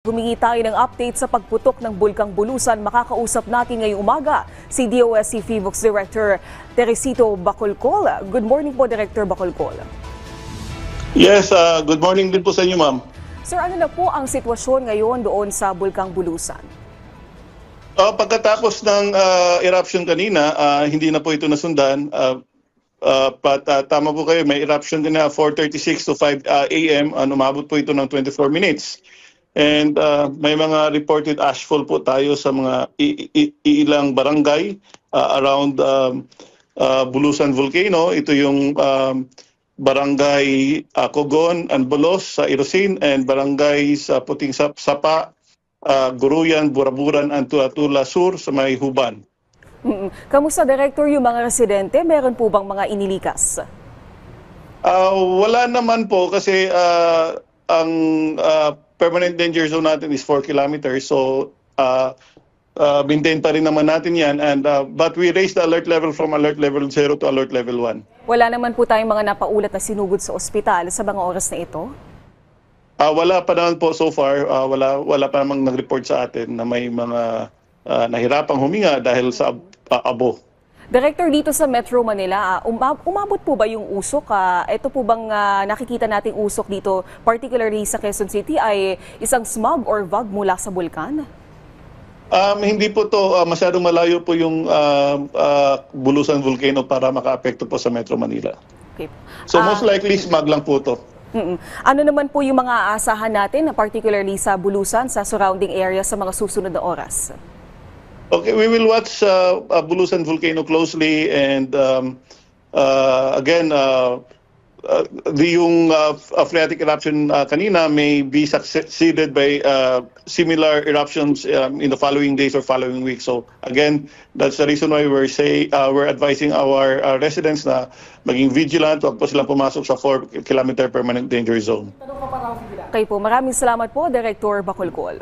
Humingi tayo ng update sa pagputok ng Bulkang Bulusan. Makakausap natin ngayong umaga si DOST PHIVOLCS Director Teresito Bacolcol. Good morning po, Director Bacolcol. Yes, good morning din po sa inyo, ma'am. Sir, ano na po ang sitwasyon ngayon doon sa Bulkang Bulusan? Pagkatapos ng eruption kanina, hindi na po ito nasundan. Tama po kayo, may eruption din na 4:36 to 5 a.m. Umabot po ito ng 24 minutes. And may mga reported ashfall po tayo sa mga ilang barangay around Bulusan Volcano. Ito yung barangay Cogon and Bolos sa Irosin and barangay sa Puting Sapa, Guruyan, Buraburan, and Tulatula Sur sa may Huban. Kamusta, Director, yung mga residente? Meron po bang mga inilikas? Wala naman po kasi ang permanent danger zone natin is 4 kilometers. So, maintain pa rin naman natin yan. And, but we raised the alert level from alert level 0 to alert level 1. Wala naman po tayong mga napaulat na sinugod sa ospital sa mga oras na ito? Wala pa naman po so far. Wala pa namang nag-report sa atin na may mga nahirapang huminga dahil sa abo. Director, dito sa Metro Manila, umabot po ba yung usok? Ito po bang nakikita nating usok dito, particularly sa Quezon City, ay isang smog or vog mula sa bulkan? Hindi po to masyadong malayo po yung Bulusan Volcano para makaapekto po sa Metro Manila. Okay. So most likely smog lang po to. Ano naman po yung mga aasahan natin, particularly sa Bulusan, sa surrounding area sa mga susunod na oras? Okay, we will watch Bulusan Volcano closely and again, yung phreatic eruption kanina may be succeeded by similar eruptions in the following days or following weeks. So again, that's the reason why we're advising our residents na maging vigilant, huwag po silang pumasok sa 4-kilometer permanent danger zone. Okay po, maraming salamat po, Director Bacolcol.